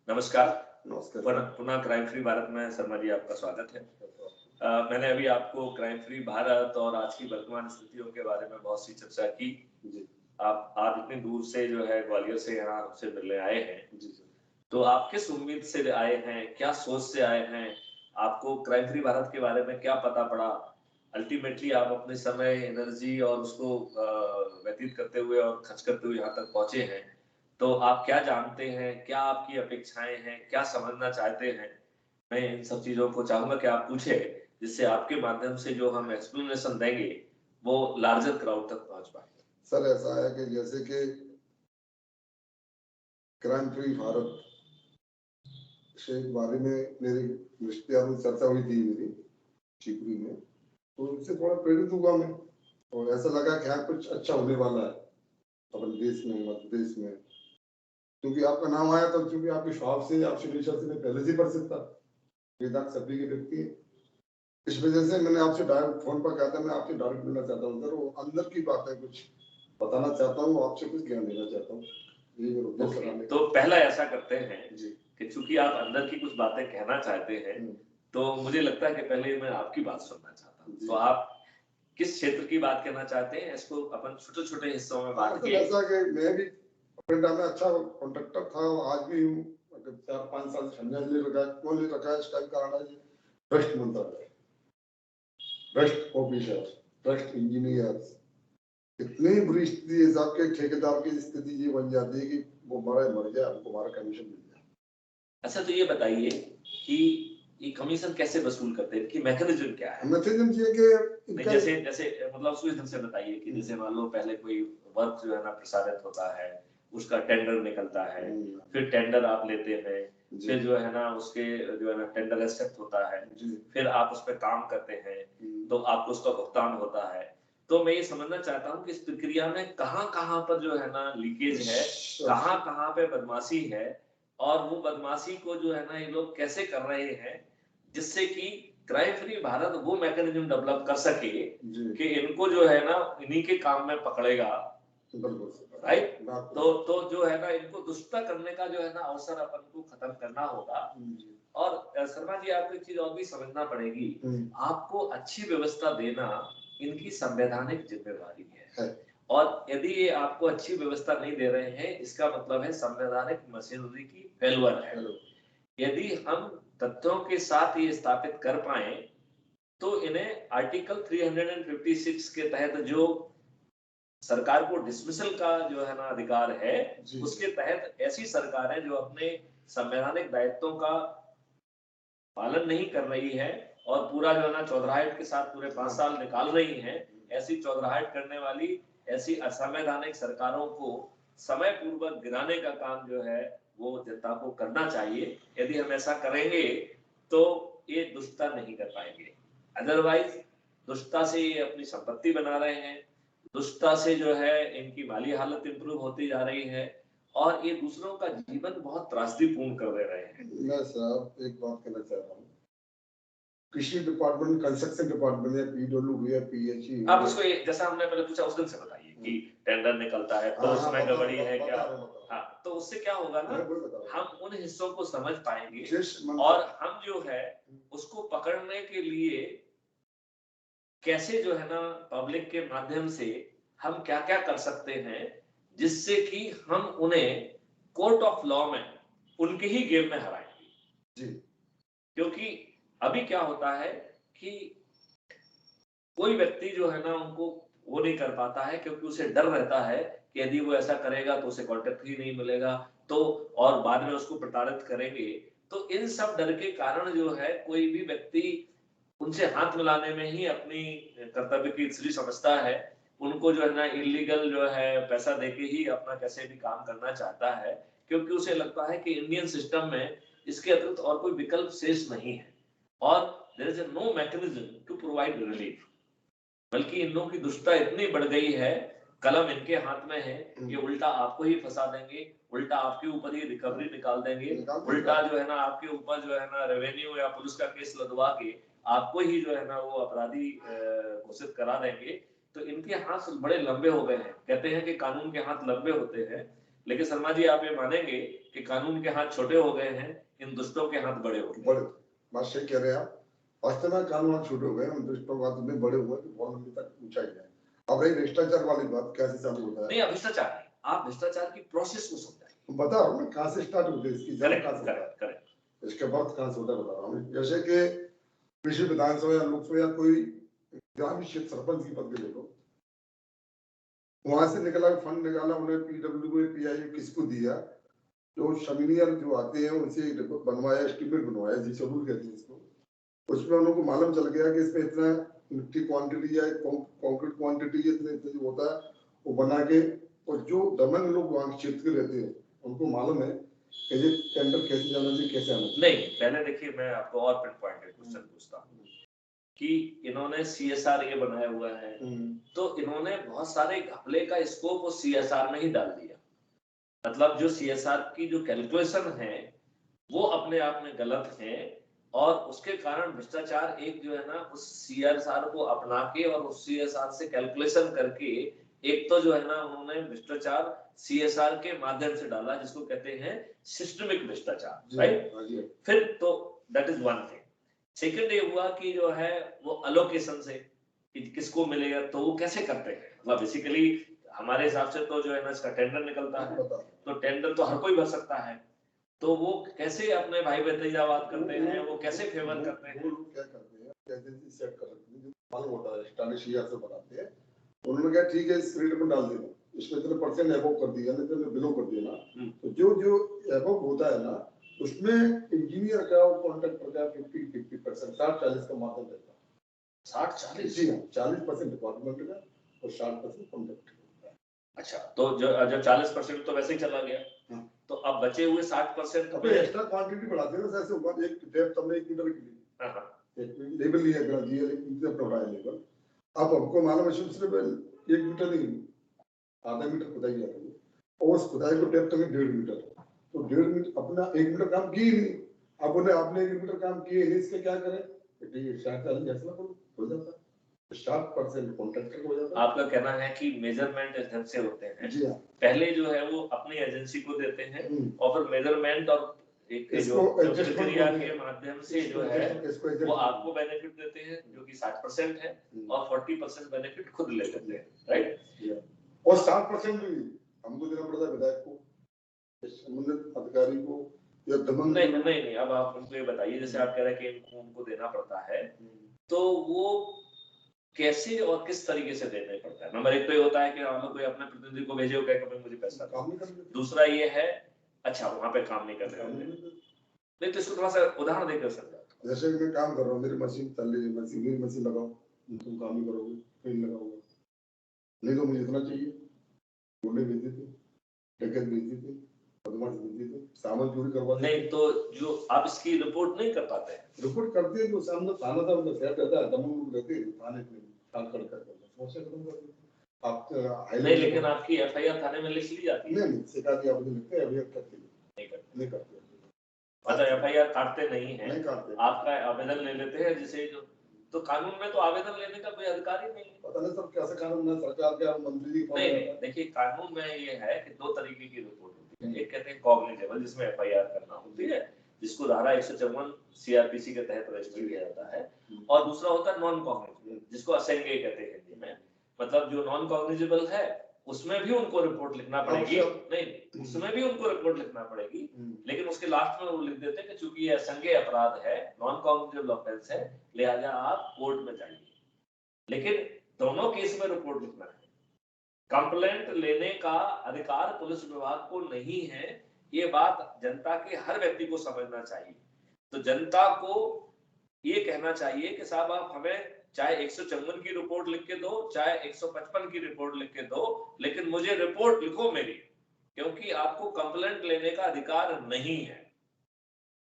नमस्कार। नमस्कार। पुनः क्राइम फ्री भारत में शर्मा जी आपका स्वागत है। मैंने अभी आपको क्राइम फ्री भारत और आज की वर्तमान स्थितियों के बारे में बहुत सी चर्चा की। जी। आप इतनी दूर से जो है ग्वालियर से यहाँ हमसे मिलने आए हैं। जी। तो आप किस उम्मीद से आए हैं, क्या सोच से आए हैं? आपको क्राइम फ्री भारत के बारे में क्या पता पड़ा? अल्टीमेटली आप अपने समय, एनर्जी और उसको व्यतीत करते हुए और खर्च करते हुए यहाँ तक पहुंचे हैं। तो आप क्या जानते हैं, क्या आपकी अपेक्षाएं हैं, क्या समझना चाहते हैं? मैं इन सब चीजों को चाहूंगा कि आप पूछे, जिससे आपके माध्यम से जो हम एक्सप्लेनेशन देंगे वो लार्जर क्राउड तक पहुंच पाए। सर ऐसा है कि जैसे कि क्राइम फ्री भारत के बारे में मेरी रिश्तेदारों में चर्चा हुई थी मेरी शिवपुरी में, तो उससे थोड़ा प्रेरित हुआ मैं और ऐसा लगा कि हाँ कुछ अच्छा होने वाला है अपने देश में, मध्य प्रदेश में, क्योंकि आपका नाम आया तो क्योंकि आपके शॉप से आप सिग्नेचर से मैं पहले से परिचित था, वेदांत सभी के व्यक्ति है। इस वजह से मैंने आपसे डायरेक्ट फोन पर कहा था मैं आपसे डायरेक्ट मिलना चाहता हूँ सर, वो अंदर की बात है, कुछ बताना चाहता हूँ, आपसे कुछ ज्ञान लेना चाहता हूँ। तो पहला ऐसा करते हैं कि चूंकि आप अंदर की कुछ बातें कहना चाहते हैं, तो मुझे लगता है कि पहले मैं आपकी बात सुनना चाहता हूँ। तो आप किस क्षेत्र की बात कहना चाहते हैं? इसको अपन छोटे-छोटे हिस्सों में बांट के। ऐसा कि मैं भी अपने टाइम में अच्छा कॉन्ट्रैक्टर था, आज भी हूँ। 4-5 साल से ले रखा है, कौन ले रखा है इस टाइम का आना जी, भ्रष्ट मंत्रालय, भ्रष्ट ऑफिसर, भ्रष्ट इंजीनियर, इतनी बुरी स्थिति है साहब के ठेकेदार की स्थिति ये बन जाती है कि वो मर गया, हमको हमारा कमीशन मिल जाए। अच्छा, तो ये बताइए कि ये कमीशन कैसे वसूल करते हैं, कि मैकेनिज्म क्या है? मैकेनिज्म ये कि जैसे मतलब उसको ढंग से बताइए कि जैसे मान लो पहले कोई वर्क जो है ना प्रसारित होता है, उसका टेंडर निकलता है, फिर टेंडर आप लेते हैं, फिर जो है ना उसके जो है ना टेंडर एक्सेप्ट होता है, फिर आप उस पर काम करते हैं, तो आपको उसका भुगतान होता है। तो मैं ये समझना चाहता हूँ कि इस प्रक्रिया में कहाँ-कहाँ पर जो है ना लीकेज है, कहाँ-कहाँ पे बदमाशी है, और वो बदमाशी को जो है ना ये लोग कैसे कर रहे हैं, जिससे कि क्राइम फ्री भारत वो मैकेनिज्म डेवलप कर सके कि इनको जो है ना इन्हीं के काम में पकड़ेगा, राइट? तो जो है ना इनको दुष्टता करने का जो है ना अवसर अपन को खत्म करना होगा। और शर्मा जी, आपको एक चीज और भी समझना पड़ेगी, आपको अच्छी व्यवस्था देना इनकी संवैधानिक जिम्मेवारी है। और यदि ये आपको अच्छी व्यवस्था नहीं दे रहे हैं, इसका मतलब है संवैधानिक मशीनरी की फेल्यूर है। यदि हम तथ्यों के साथ ये स्थापित कर पाए तो इन्हें आर्टिकल 356 के तहत जो सरकार को डिसमिसल का जो है ना अधिकार है, उसके तहत ऐसी सरकारें जो अपने संवैधानिक दायित्वों का पालन नहीं कर रही है और पूरा जो है ना चौधराहट के साथ पूरे 5 साल निकाल रही हैं, ऐसी चौधराहट करने वाली ऐसी असंवैधानिक सरकारों को समय पूर्वक गिराने का काम जो है वो जनता को करना चाहिए। यदि हम ऐसा करेंगे तो ये दुष्टता नहीं कर पाएंगे। अदरवाइज दुष्टता से ये अपनी संपत्ति बना रहे हैं, दुष्टता से जो है इनकी माली हालत इंप्रूव होती जा रही है और ये दूसरों का जीवन बहुत त्रासदीपूर्ण कर दे रहे हैं। मैं साहब एक बात कहना चाह रहा हूँ, कृषि डिपार्टमेंट, कंस्ट्रक्शन डिपार्टमेंट में पीडब्ल्यू या पीएचई, आप उसको जैसा हमने पहले पूछा उस ढंग से बताइए कि टेंडर निकलता है तो उसमें गड़बड़ी है क्या? हाँ, तो उससे क्या होगा ना, हम उन हिस्सों को समझ पाएंगे और हम जो है उसको पकड़ने के लिए कैसे जो है ना पब्लिक के माध्यम से हम क्या-क्या कर सकते हैं, जिससे कि हम उन्हें कोर्ट ऑफ लॉ में उनके ही गेम में हराएंगे। जी। क्योंकि अभी क्या होता है कि कोई व्यक्ति जो है ना उनको वो नहीं कर पाता है क्योंकि उसे डर रहता है कि यदि वो ऐसा करेगा तो उसे कॉन्ट्रैक्ट ही नहीं मिलेगा, तो और बाद में उसको प्रताड़ित करेंगे। तो इन सब डर के कारण जो है कोई भी व्यक्ति उनसे हाथ मिलाने में ही अपनी कर्तव्य की इच्छा समझता है। उनको जो है ना इल्लीगल जो है पैसा देके ही अपना कैसे भी काम करना चाहता है, क्योंकि उसे लगता है कि इंडियन सिस्टम में इसके अतिरिक्त और कोई विकल्प शेष नहीं है और there is no mechanism to provide relief. बल्कि इन लोगों की दुष्टता इतनी बढ़ गई है, कलम इनके हाथ में है, ये उल्टा आपको ही फंसा देंगे, उल्टा आपके ऊपर ही रिकवरी निकाल देंगे, उल्टा जो है ना आपके ऊपर जो है ना रेवेन्यू या पुलिस का केस लदवा के आपको ही जो है ना वो अपराधी घोषित करा देंगे। तो इनके हाथ बड़े लंबे हो गए हैं। कहते हैं कि कानून के हाथ लंबे होते हैं, लेकिन शर्मा जी आप ये मानेंगे कि कानून के हाथ छोटे हो गए हैं, इन दुष्टों के हाथ बड़े हो गए। बड़े बात सही कह रहे हैं आप। वास्तव में कानून हाथ छोटे हो गए, हम दुष्टों के हाथ में बड़े हुए तो बहुत लंबी तक ऊंचाई है। अब रही भ्रष्टाचार वाली बात, कैसे चालू होता है? नहीं, अब भ्रष्टाचार नहीं, आप भ्रष्टाचार की प्रोसेस को समझाइए। बता रहा हूँ ना कहाँ से स्टार्ट होती है इसकी जन्म, कहाँ से होता है, करेक्ट। इसके बाद कहाँ से होता है बता रहा हूँ। जैसे कि कृषि विधानसभा या लोकसभा या कोई ग्रामीण क्षेत्र सरपंच की पद ले लो, वहां से निकला फंड निकाला, उन्हें पीडब्ल्यू पीआई किसको दिया, जो शमीनियर जो आते हैं उनसे बनवाया, एस्टीमेट बनवाया, जी शेड्यूल कहते हैं इसको। उसमें उनको मालूम चल गया कि इसमें इतना मिट्टी क्वांटिटी या कंक्रीट क्वांटिटी इतने इतने जो होता है वो बना के, और जो दमंग लोग वहाँ के क्षेत्र के रहते हैं उनको मालूम है कि ये टेंडर कैसे जाना चाहिए, कैसे आना चाहिए। नहीं, पहले देखिए मैं आपको और पिन पॉइंटेड क्वेश्चन पूछता हूँ कि इन्होंने CSR ये बनाया हुआ है, तो इन्होंने बहुत सारे घपले का स्कोप वो CSR में ही डाल दिया। मतलब जो CSR की जो कैलकुलेशन है वो अपने आप में गलत है, और उसके कारण भ्रष्टाचार एक जो है ना उस CSR को अपना के और उस CSR से कैलकुलेशन करके, एक तो जो है ना उन्होंने भ्रष्टाचार CSR के माध्यम से डाला जिसको कहते हैं सिस्टमिक भ्रष्टाचार, राइट। फिर तो that is one thing. Second ये हुआ कि जो है वो अलोकेशन से कि किसको मिलेगा, तो वो कैसे करते हैं, मतलब बेसिकली हमारे हिसाब से तो जो है ना इसका टेंडर निकलता है, तो टेंडर तो हर कोई भर सकता है, तो वो कैसे अपने भाई भतीजावाद करते हैं, वो कैसे फेवर करते हैं? वो क्या करते हैं, एजेंसी सेट कर रखती है, मालूम होता है स्टार्टिंग शेयर से बनाते हैं। उन्होंने कहा ठीक है इस रेट में डाल देना, इसमें इतने परसेंट एबव कर दिया, इतने बिलो कर दिया ना, तो जो जो एबव होता है ना उसमें इंजीनियर का और कॉन्ट्रैक्टर का 50-50% 60-40 का मार्जिन रहता है। 60-40? जी हाँ, 40% डिपार्टमेंट का और 60% कॉन्ट्रैक्टर का। अच्छा, तो जो 40% तो वैसे ही चला गया, तो अब बचे हुए 60% तो एक्स्ट्रा क्वांटिटी बढ़ाते हैं ना, जैसे ऊपर एक डेप्थ हमने 1 मीटर की ली, एक लेवल लिया कर दिया, लेकिन जब बढ़ाया लेवल, अब हमको मालूम है सिर्फ 1 मीटर नहीं, आधा मीटर खुदाई जाती है, और उस खुदाई को डेप्थ में 1.5 मीटर, तो 1.5 मीटर अपना 1 मीटर काम किए नहीं, अब उन्हें आपने 1 मीटर काम किए नहीं, इसके क्या करें, ये 60-40 फैसला करो, हो जाता है, 60% कॉन्ट्रैक्टर हो जाता है। आपका कहना है कि मेजरमेंट ढंग से होते हैं, जी हाँ, पहले जो है वो अपनी एजेंसी को देते हैं और फिर मेजरमेंट और एक जो प्रक्रिया के माध्यम से जो है वो आपको बेनिफिट देते हैं जो कि 60% है, और 40% बेनिफिट खुद ले लेते हैं, राइट। और 60% भी हमको देना पड़ता है विधायक को, संबंधित अधिकारी को, या दमन। नहीं, अब आप हमको ये बताइए, जैसे आप कह रहे हैं कि उनको देना पड़ता है, तो वो कैसे और किस तरीके से देना पड़ता है? नंबर 1 तो ये होता है कि हम कोई अपने प्रतिनिधि को भेजे, कहे मुझे पैसा काम नहीं करते। दूसरा ये है, अच्छा वहां पे काम नहीं कर रहे होंगे, नहीं तो इसको थोड़ा सा उदाहरण देकर समझा। जैसे मैं काम कर रहा हूँ, मेरी मशीन चल रही है, मेरी मशीन लगाओ, तुम काम नहीं करोगे, फिर लगाओगे, नहीं तो मुझे इतना चाहिए, गुंडे भेज देते, डकैत भेज देते, बदमाश भेज देते, सामान चोरी करवा देते। नहीं तो जो आप इसकी रिपोर्ट नहीं कर पाते हैं? रिपोर्ट करते हैं, जो सामने थाना था उनका सेट रहता है, दमन लोग रहते हैं थाने में, काम कर समस्या खत्म कर देते। आप नहीं, लेकिन आपकी FIR थाने में लिख ली जाती है? नहीं, शिकायत आपने लिखते हैं, अभी करते नहीं करते, मतलब FIR काटते नहीं है, नहीं काटते, आपका आवेदन ले लेते हैं, जिसे जो तो कानून में तो आवेदन लेने का कोई अधिकार ही नहीं है। पता नहीं सर कैसे कानून है, सरकार के मंत्री जी नहीं, देखिए कानून में ये है कि 2 तरीके की रिपोर्ट होती है, एक कहते हैं कॉग्निजेबल जिसमें FIR करना होती है, जिसको धारा 154 CRPC के तहत रजिस्टर किया जाता है, और दूसरा होता है नॉन कॉग्निजेबल जिसको असंज्ञेय कहते हैं हिंदी में, मतलब जो नॉन कॉग्निजेबल है उसमें भी उनको रिपोर्ट लिखना पड़ेगी, नहीं उसमें भी उनको रिपोर्ट लिखना पड़ेगी, लेकिन उसके लास्ट में वो लिख देते हैं कि चूंकि ये असंज्ञेय अपराध है, नॉन कॉग्निजेबल ऑफेंस है, लिहाजा आप कोर्ट में जाइए, लेकिन दोनों केस में रिपोर्ट लिखना है। कंप्लेंट लेने का अधिकार पुलिस विभाग को नहीं है, ये बात जनता के हर व्यक्ति को समझना चाहिए। तो जनता को ये कहना चाहिए कि साहब आप हमें चाहे 154 की रिपोर्ट लिख के दो, चाहे 155 की रिपोर्ट लिख के दो, लेकिन मुझे रिपोर्ट लिखो मेरी, क्योंकि आपको कंप्लेंट लेने का अधिकार नहीं है।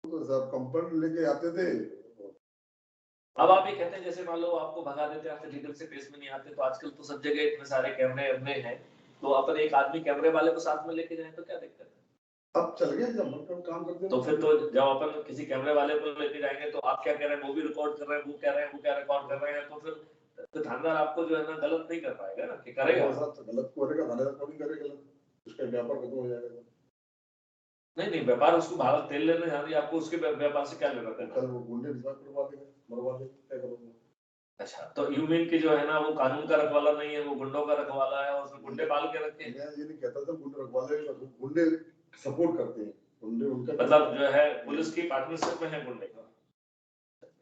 तो सब कंप्लेंट लेके आते थे। अब आप ये कहते हैं जैसे मान लो आपको भगा देते हैं, आपसे लीगल से पेश में नहीं आते, तो आजकल तो सब जगह इतने सारे कैमरे हैं, तो अपन एक आदमी कैमरे वाले को साथ में लेके जाए तो क्या दिक्कत है? अब चल गया, जब काम करते हैं तो फिर तो जब अपन किसी कैमरे वाले को लेके जाएंगे तो आप क्या कह रहे हैं, वो भी रिकॉर्ड कर रहे हैं, वो कह रहे हैं, वो क्या रिकॉर्ड कर रहे हैं, तो फिर थानेदार आपको जो है ना गलत नहीं कर पाएगा ना, कि करेगा गलत करेगा, थानेदार को नहीं करेगा, उसका व्यापार खत्म हो जाएगा। नहीं व्यापार उसको भारत तेल लेने जाती है, आपको उसके व्यापार से क्या लेना देना? कल वो गुंडे विश्वास करवा देंगे, मरवा देंगे, क्या करोगे? अच्छा, तो यू मीन कि जो है ना वो कानून का रखवाला नहीं है, वो गुंडों का रखवाला है और उसमें गुंडे पाल के रखे हैं। मैं ये नहीं कहता था गुंडे रखवाले, गुंडे सपोर्ट करते हैं, गुंडे उनका मतलब जो है पुलिस की पार्टनरशिप में है गुंडे।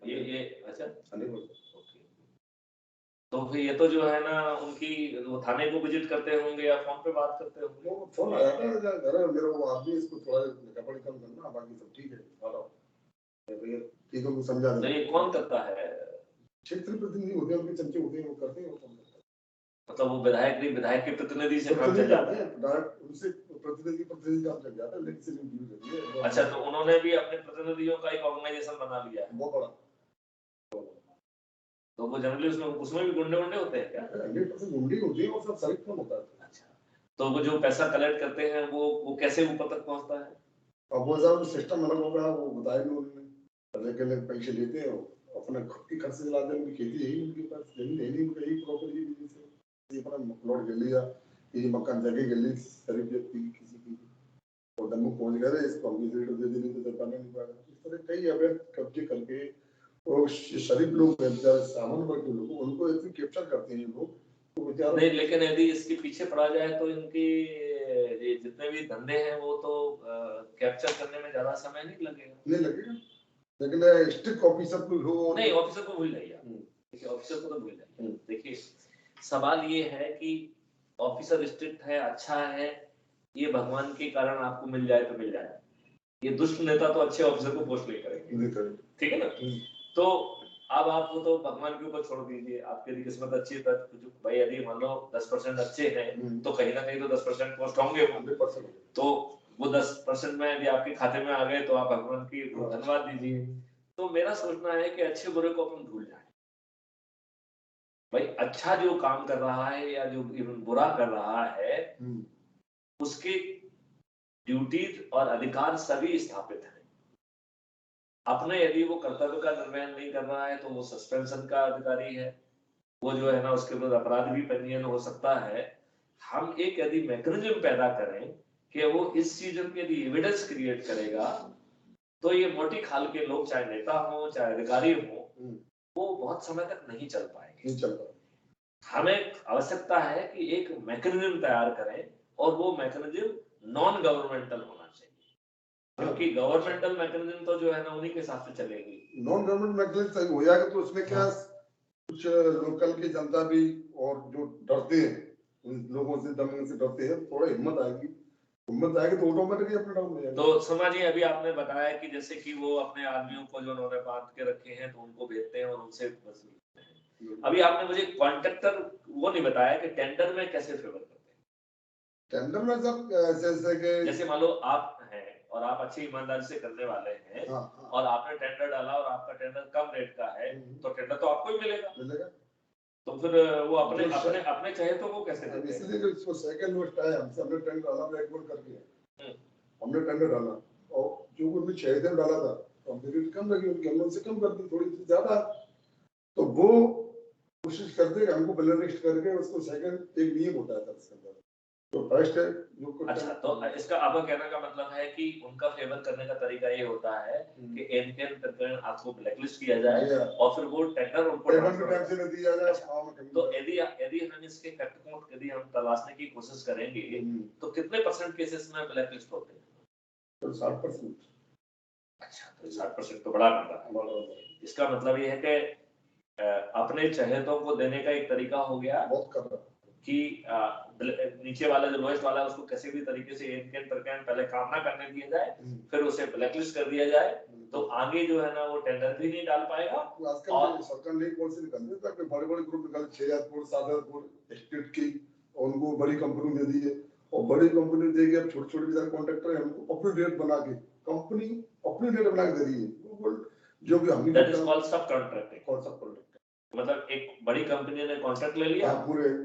ये अच्छा, ओके। तो फिर ये तो जो है ना उनकी वो थाने को विजिट करते होंगे या फोन पे बात करते होंगे? वो फोन आया था घर मेरा, वो आदमी इसको थोड़ा कपड़े कम करना, बाकी सब ठीक है, आ रहा हूं भैया, ठीक है, उनको समझा तो देना। ये कौन करता है? क्षेत्र प्रतिनिधि होते हैं, उनके चमचे होते हैं, वो करते हैं, वो काम करते हैं। मतलब वो विधायक नहीं, विधायक के प्रतिनिधि से काम चल जाता है। डायरेक्ट उनसे प्रतिनिधि काम चल जाता है, लेकिन सिर्फ डील करती है। अच्छा, तो उन्होंने भी अपने प्रतिनिधियों का एक ऑर्गेनाइजेशन बना लिया है बहुत बड़ा। तो वो जनरली उसमें भी गुंडे वुंडे होते हैं क्या? 100% गुंडे होते हैं, वो सब सरिक कम होता है। अच्छा, तो वो जो पैसा कलेक्ट करते हैं वो कैसे ऊपर तक पहुंचता है? अब वो सब सिस्टम अलग होगा, वो बताया नहीं उन्होंने। पहले के लिए पैसे लेते हैं, अपने खुद की खर्च से लाते हैं, उनकी खेती है ही उनके पास, जमीन है नहीं, उनका यही प्रॉपर्टी बिजनेस है, ये अपना प्लॉट ले लिया, ये मकान जगह ले ली शरीफ व्यक्ति की किसी की, और दम्मू पहुंच गए, इसको हम रेट दे देने तो दरपाने नहीं पाएगा। इस तरह कई अवैध कब्जे करके और शरीफ लोग सामान्य वर्ग के लोग उनको ऐसे कैप्चर करते हैं लोग, तो बेचारा नहीं, लेकिन यदि इसके पीछे पड़ा जाए तो इनकी ये जितने भी धंधे हैं वो तो कैप्चर करने में ज्यादा समय नहीं लगेगा। नहीं लगेगा, लेकिन स्ट्रिक्ट ऑफिसर को हो नहीं, ऑफिसर को भूल जाइए, देखिए ऑफिसर को तो भूल जाइए। देखिए सवाल ये है कि ऑफिसर स्ट्रिक्ट है, अच्छा है, ये भगवान के कारण आपको मिल जाए तो मिल जाए, ये दुष्ट नेता तो अच्छे ऑफिसर को पोस्ट नहीं करेंगे, ठीक है ना? तो अब आप वो तो भगवान के ऊपर छोड़ दीजिए, आपकी यदि किस्मत अच्छी है तो भाई यदि मान लो 10% अच्छे हैं तो कहीं ना कहीं तो 10% पोस्ट होंगे, तो वो 10% में यदि आपके खाते में आ गए तो आप भगवान की धन्यवाद दीजिए। तो मेरा सोचना है कि अच्छे बुरे को अपन भूल जाए, भाई अच्छा जो काम कर रहा है या जो इवन बुरा कर रहा है उसके ड्यूटीज और अधिकार सभी स्थापित हैं। अपने यदि वो कर्तव्य का निर्वहन नहीं कर रहा है तो वो सस्पेंशन का अधिकारी है, वो जो है ना उसके विरुद्ध अपराध भी पंजीयन हो सकता है। हम एक यदि मैकेनिज्म पैदा करें कि वो इस चीज के यदि एविडेंस क्रिएट करेगा तो ये मोटी खाल के लोग चाहे नेता हो चाहे अधिकारी हो वो बहुत समय तक नहीं चल पाएंगे। हमें आवश्यकता है कि एक मैकेनिज्म तैयार करें और वो मैकेनिज्म नॉन गवर्नमेंटल होना चाहिए, क्योंकि गवर्नमेंटल मैकेनिज्म तो जो है ना उन्हीं के हिसाब से चलेगी। नॉन गवर्नमेंट मैकेनिज्म सही हो जाएगा तो उसमें क्या कुछ लोकल की जनता भी और जो डरते हैं उन लोगों से, दमन से डरते हैं, थोड़ा हिम्मत आएगी तो ऑटोमेटिकली अपना डाउन हो जाएगा। तो समझिए अभी आपने बताया कि जैसे कि वो अपने आदमियों को जो उन्होंने बांध के रखे हैं तो उनको भेजते हैं और उनसे वसूलते हैं। अभी आपने मुझे कॉन्ट्रैक्टर वो नहीं बताया कि टेंडर में कैसे फेवर करते हैं। टेंडर में सब ऐसे के जैसे मान लो आप हैं और आप अच्छी ईमानदारी से करने वाले हैं और आपने टेंडर डाला और आपका टेंडर कम रेट का है तो टेंडर तो आपको ही मिलेगा। तो फिर वो अपने अपने अपने चहेतों को कैसे देते हैं? इसलिए जो इसको सेकंड लिस्ट आया, हमसे हमने टेंडर डाला, ब्लैक बोर्ड करके हमने टेंडर डाला और जो उन्होंने 6 दिन डाला था तो हमने रेट कम लगी, उनकी हमने उनसे कम कर दी, थोड़ी सी ज्यादा, तो वो कोशिश करते हैं हमको ब्लैक लिस्ट करके उसको सेकंड एक नियम होता है इसके अंदर तो फर्स्ट है जो। अच्छा, तो इसका आपका कहने का मतलब है कि उनका फेवर करने का तरीका ये होता है कि एनकेन प्रकरण आपको ब्लैकलिस्ट किया जाए और फिर वो टेंडर उनको ट्रांसफर दिया जाए। तो यदि यदि हम इसके फैक्ट को यदि हम तलाशने की कोशिश करेंगे तो कितने परसेंट केसेस में ब्लैकलिस्ट होते हैं? तो 60%। अच्छा, तो 60% तो बड़ा नंबर है। इसका मतलब ये है कि अपने चहेतों को देने का एक तरीका हो गया बहुत कर रहा कि नीचे वाला जो लोएस्ट वाला है उसको किसी भी तरीके से पहले काम ना करने दिया जाए, फिर उसे ब्लैकलिस्ट कर दिया जाए, तो आगे जो है ना वो टेंडर भी नहीं डाल पाएगा। आजकल सरकार ने पॉलिसी निकाली है कि बड़े-बड़े ग्रुप निकाले 6000 7,000 स्टेट की, उनको बड़ी कंपनी दे दी है और बड़ी कंपनी देगी, अब छोटे-छोटे बेचारे कॉन्ट्रैक्टर हैं उनको अपनी रेट बना के कंपनी अपनी रेट बना के दे रही है, जो कि हम दैट इज कॉल्ड सब कॉन्ट्रैक्टिंग। मतलब एक बड़ी कंपनी ने कॉन्ट्रैक्ट ले लिया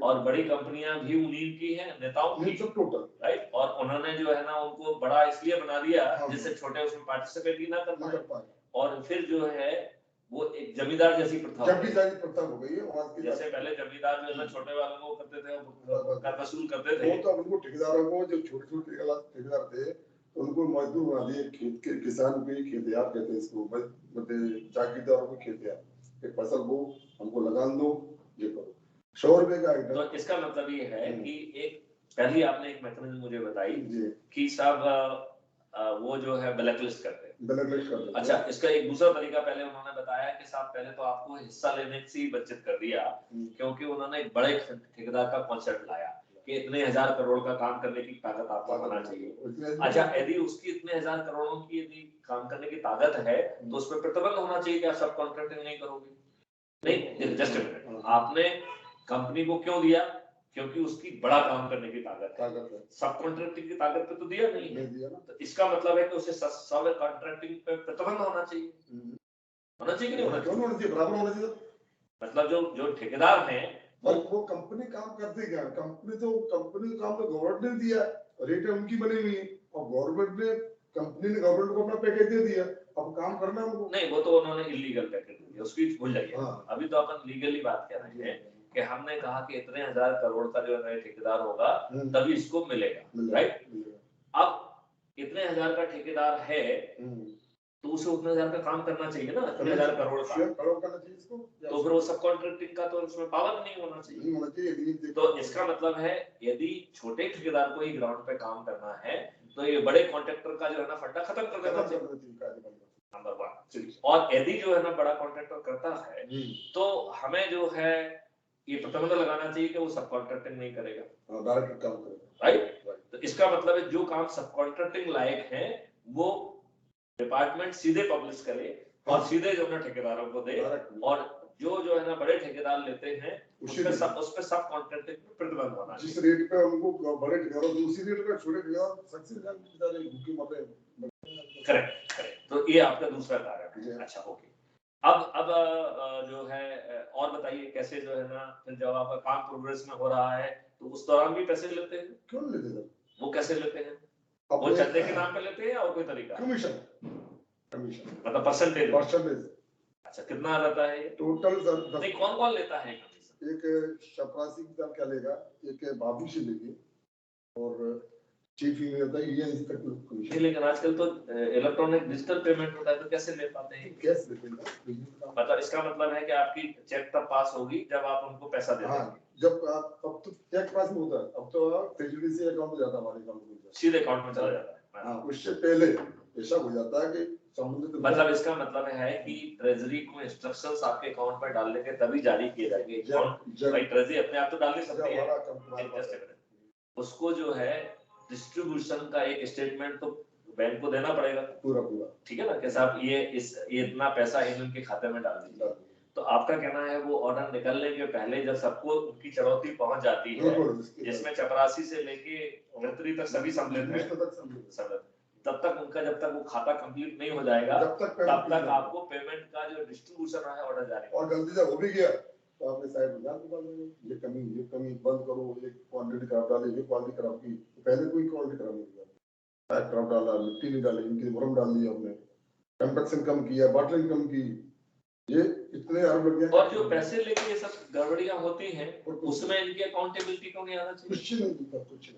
और बड़ी कंपनियां भी उन्हीं की हैं, नेताओं की, टोटल राइट, और उन्होंने जो है ना उनको बड़ा इसलिए बना दिया जिससे छोटे उसमें पार्टिसिपेट ही ना कर पाए और फिर जो है वो एक जमींदार जैसी प्रथा हो गई। जमींदारी प्रथा हो गई है वहाँ की। जैसे पहले जमींदार जो है ना छोटे वालों को करते थे, वो कर वसूल करते थे। वो तो उनको ठेकेदारों को, जो छोटे छोटे ठेकेदार थे उनको मजदूर बना दिए, खेत के किसान को ही खेतियार कहते हैं इसको, मतलब जागीरदारों को खेतियार, कि फसल वो हमको लगान दो, ये करो। 100 रुपए का आइटम। तो इसका मतलब ये है कि एक पहली आपने एक मैकेनिज्म मुझे बताई जी कि साहब वो जो है ब्लैक लिस्ट करते हैं। ब्लैक लिस्ट कर देते हैं। अच्छा, इसका एक दूसरा तरीका पहले उन्होंने बताया कि साहब पहले तो आपको हिस्सा लेने से ही वंचित कर दिया, क्योंकि उन्होंने एक बड़े ठेकेदार का कॉन्सेप्ट लाया कि इतने 1000 करोड़ का काम करने की ताकत आपको होना चाहिए। अच्छा, यदि उसकी इतने 1000 करोड़ों की यदि काम करने की ताकत है तो उस पर प्रतिबंध होना चाहिए कि आप सब कॉन्ट्रैक्टिंग नहीं करोगे। नहीं, जस्ट अ मिनट, आपने कंपनी को क्यों दिया? क्योंकि उसकी बड़ा काम करने की ताकत है। सब कॉन्ट्रैक्टिंग की ताकत पे तो दिया नहीं है। तो इसका मतलब है कि उसे सब कॉन्ट्रैक्टिंग पे प्रतिबंध होना चाहिए। होना चाहिए कि नहीं होना चाहिए? बराबर होना चाहिए। मतलब जो ठेकेदार हैं वो कंपनी काम करती क्या? कंपनी का काम तो गवर्नमेंट ने दिया, रेट उनकी बनी हुई है, और कंपनी ने गवर्नमेंट को अपना पैकेज दे दिया, अब काम करना उनको। नहीं, वो तो उन्होंने इलीगल पैकेज दिया, उसकी भूल जाइए। हाँ। अभी तो अपन लीगली बात कर रहे हैं कि हमने कहा कि इतने 1000 करोड़ का जो है ठेकेदार होगा तभी इसको मिलेगा, राइट? अब इतने 1000 का ठेकेदार है तो उसे उतने 1000 का काम करना चाहिए ना, 1000 करोड़ का करना चाहिए इसको। तो फिर वो सब कॉन्ट्रैक्टिंग का तो उसमें पावर नहीं होना चाहिए। तो इसका मतलब है यदि छोटे ठेकेदार को ही ग्राउंड पे काम करना है तो ये बड़े कॉन्ट्रैक्टर का जो है ना फंडा खत्म कर देना चाहिए, नंबर 1। और यदि जो है ना बड़ा कॉन्ट्रैक्टर करता है तो हमें जो है ये प्रतिबंध लगाना चाहिए कि वो सब कॉन्ट्रैक्टिंग नहीं करेगा, डायरेक्ट काम करेगा, राइट? तो इसका मतलब है जो काम सब कॉन्ट्रैक्टिंग लायक है वो डिपार्टमेंट सीधे पब्लिश करे और सीधे जो है ठेकेदारों को दे, और जो है ना बड़े ठेकेदार लेते हैं उस पे सब कॉन्ट्रैक्टिंग पे प्रतिबंध होना चाहिए। जिस रेट पे उनको बड़े ठेकेदारों को उसी रेट पे छोटे ठेकेदार सक्सेस बेचारे भूखे मर रहे हैं। करेक्ट। तो ये आपका दूसरा कारण है। अच्छा, ओके। अब जो है और बताइए कैसे जो है ना फिर जब आपका काम प्रोग्रेस में हो रहा है तो उस दौरान भी पैसे लेते हैं? क्यों लेते हैं? वो कैसे लेते हैं? वो चंदे के नाम पे लेते हैं और कोई तरीका? कमीशन मतलब परसेंटेज। अच्छा, कितना रहता है ये टोटल? नहीं, कौन लेता है कमीशन? एक चपरासी क्या लेगा, एक बाबू से लेके, और चीफ ही रहता है ये तक कमीशन। लेकिन आजकल तो इलेक्ट्रॉनिक डिजिटल पेमेंट होता है तो कैसे ले पाते हैं? कैश देते हैं। मतलब इसका मतलब है कि आपकी चेक तब पास होगी जब आप उनको पैसा देते हैं। जब आप, अब तो चेक पास में होता है, अब तो ट्रेजरी से अकाउंट में जाता है, हमारे अकाउंट में सीधे अकाउंट में चला जाता है। हाँ, उससे पहले ऐसा हो जाता है कि संबंधित, मतलब इसका मतलब है कि ट्रेजरी को इंस्ट्रक्शंस आपके अकाउंट में डालने के तभी जारी किए जाएंगे। भाई ट्रेजरी अपने आप तो डाल नहीं सकती है, उसको जो है डिस्ट्रीब्यूशन का एक स्टेटमेंट तो बैंक को देना पड़ेगा पूरा, ठीक है ना, कि साहब ये इतना पैसा इनके खाते में डाल दीजिए। तो आपका कहना है वो ऑर्डर निकलने के पहले जब सबको उनकी चुनौती पहुंच जाती है, जिसमें चपरासी से लेके मंत्री तक सभी सम्मिलित हैं, तब तक उनका जब तक वो खाता कंप्लीट नहीं हो जाएगा तब तक आपको पेमेंट का जो डिस्ट्रीब्यूशन है ऑर्डर जारी, और गलती जब हो भी गया तो आपने साइड में जान निकाल देंगे, ये कमी बंद करो, ये क्वांटिटी खराब डाली, ये क्वालिटी खराब की, पहले कोई क्वालिटी खराब नहीं किया, खराब डाला, मिट्टी नहीं डाली, इनकी मुरम डाल दी आपने, कंपैक्शन कम किया, बटरिंग कम की, ये इतने अरब लग गए। और जो पैसे लेके ये सब गड़बड़ियां होती हैं उसमें इनकी अकाउंटेबिलिटी क्यों नहीं आना चाहिए? कुछ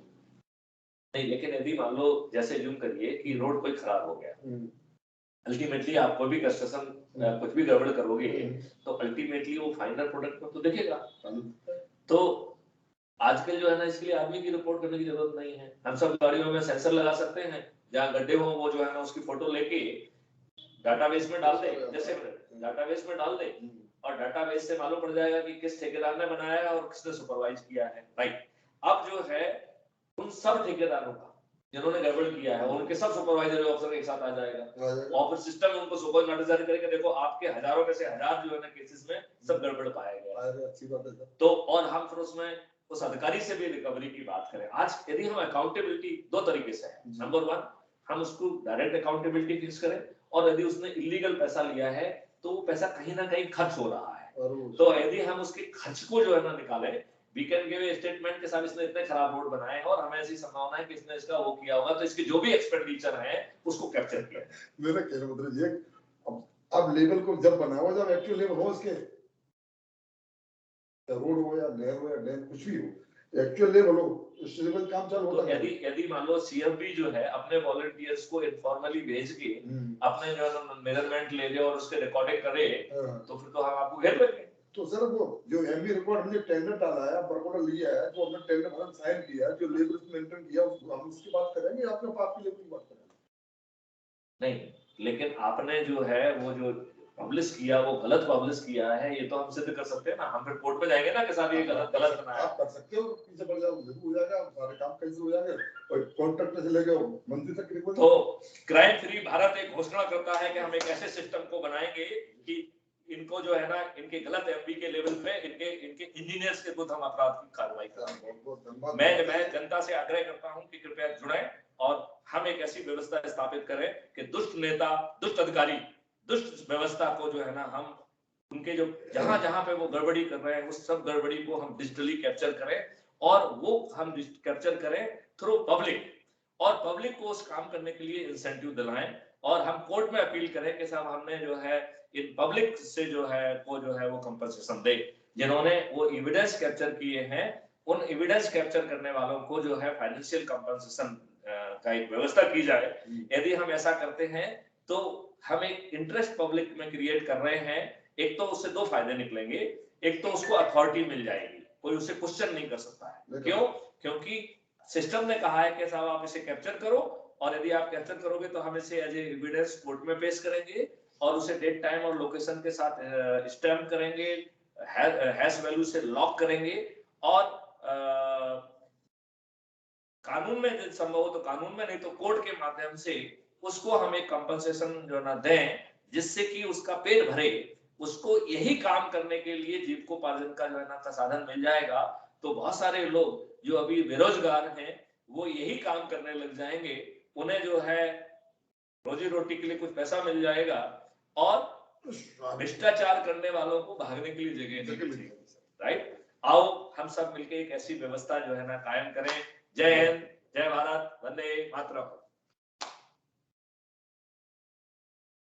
नहीं, लेकिन यदि मान लो जैसे जूम करिए कि रोड कोई खराब हो गया, अल्टीमेटली आप कोई भी कंस्ट्रक्शन कुछ भी गड़बड़ करोगे तो अल्टीमेटली वो फाइनल प्रोडक्ट में तो दिखेगा। तो आजकल जो है ना इसके लिए आदमी की रिपोर्ट करने की जरूरत नहीं है, हम सब गाड़ियों में सेंसर लगा सकते हैं, जहाँ गड्ढे हो वो जो है ना उसकी फोटो लेके डाटाबेस में डाल दे, जैसे डाटाबेस में डाल दे और डाटाबेस से मालूम पड़ जाएगा कि किस ठेकेदार ने बनाया है और किसने सुपरवाइज किया है। राइट, अब जो है उन सब ठेकेदारों का जिन्होंने गड़बड़ किया है उनके सब सुपरवाइजर ऑफिसर एक साथ आ जाएगा और फिर सिस्टम में उनको सुपर नोटिस जारी करेगा, देखो आपके हजारों में से हजार जो है ना केसेस में सब गड़बड़ पाया गया। अच्छी बात है। तो और हम फिर उसमें उस अधिकारी से भी रिकवरी की बात करें। आज यदि हम अकाउंटेबिलिटी दो तरीके से है, नंबर 1 हम उसको डायरेक्ट अकाउंटेबिलिटी फिक्स करें, और यदि उसने इलीगल पैसा लिया है तो वो पैसा कहीं ना कहीं खर्च हो रहा है, तो यदि हम उसके खर्च को जो है ना निकालें, we can give a statement के साथ इसने इतने खराब रोड बनाए हैं और हमें ऐसी संभावना है कि इसने इसका वो किया होगा, तो इसके जो भी एक्सपेंडिचर है उसको कैप्चर किया। मेरा कहना मतलब ये, अब अब लेवल को जब बनाओ, जब एक्चुअल लेवल हो उसके, रोड हो या नहर हो या डैम कुछ भी हो, एक्चुअल लेवल हो, उस लेवल काम चालू तो होता है। यदि मान लो सीएमबी जो है अपने वॉलंटियर्स को इनफॉर्मली भेज के अपने जो है मेजरमेंट ले ले और उसके रिकॉर्डिंग करे, तो फिर तो हम आपको घेर लेंगे। तो सर वो जो एमबी रिकॉर्ड हमने टेंडर डाला है, प्रपोजल लिया है, जो हमने टेंडर भरन साइन किया है, जो लेबर मेंटेन किया, हम उसकी बात करेंगे, आपने आपकी लेबर की बात करेंगे। नहीं, लेकिन आपने जो है वो जो पब्लिश किया वो गलत पब्लिश किया है, ये तो हम सिद्ध कर सकते हैं ना। हम फिर कोर्ट पे जाएंगे ना कि साहब ये गलत बनाया। आप कर सकते हो, पीछे पड़ जाओ, हो जाएगा, सारे काम कैसे हो जाएंगे, और कॉन्ट्रैक्टर से लेके मंत्री तक रिपोर्ट। तो क्राइम फ्री भारत एक घोषणा करता है कि हम एक ऐसे सिस्टम को बनाएंगे कि इनको जो है ना, इनके गलत एमपी के लेवल पे इनके इंजीनियर्स के विरुद्ध हम अपराध की कार्रवाई करेंगे। मैं जनता से आग्रह करता हूं कि कृपया जुड़ें और हम एक ऐसी व्यवस्था स्थापित करें कि दुष्ट नेता, दुष्ट अधिकारी, दुष्ट व्यवस्था को जो है ना, हम उनके जो जहां जहां पे वो गड़बड़ी कर रहे हैं उस सब गड़बड़ी को हम डिजिटली कैप्चर करें, और वो हम कैप्चर करें थ्रू पब्लिक, और पब्लिक को उस काम करने के लिए इंसेंटिव दिलाएं, और हम कोर्ट में अपील करें कि साहब हमने जो है इन पब्लिक से जो है वो कंपनसेशन दे, जिन्होंने वो एविडेंस कैप्चर किए हैं, उन एविडेंस कैप्चर करने वालों को जो है फाइनेंशियल कंपनसेशन का एक व्यवस्था की जाए। यदि हम ऐसा करते हैं तो हम एक इंटरेस्ट पब्लिक में क्रिएट कर रहे हैं। एक तो उससे दो फायदे निकलेंगे, एक तो उसको अथॉरिटी मिल जाएगी, कोई उसे क्वेश्चन नहीं कर सकता है। क्यों? क्योंकि सिस्टम ने कहा है कि साहब आप इसे कैप्चर करो, और यदि आप कैप्चर करोगे तो हम इसे एज ए एविडेंस कोर्ट में पेश करेंगे, और उसे डेट, टाइम और लोकेशन के साथ स्टैम्प करेंगे, हैश वैल्यू से लॉक करेंगे, और कानून में संभव हो तो कानून में, नहीं तो कोर्ट के माध्यम से उसको हम एक कंपनसेशन जो ना दें, जिससे कि उसका पेट भरे, उसको यही काम करने के लिए जीविकोपार्जन का जो है ना का साधन मिल जाएगा। तो बहुत सारे लोग जो अभी बेरोजगार हैं वो यही काम करने लग जाएंगे, उन्हें जो है रोजी रोटी के लिए कुछ पैसा मिल जाएगा, और भ्रष्टाचार करने वालों को भागने के लिए जगह नहीं मिलेगी। राइट? आओ हम सब मिलकर एक ऐसी व्यवस्था जो है ना कायम करें। जय हिंद, जय भारत, वंदे मातरम।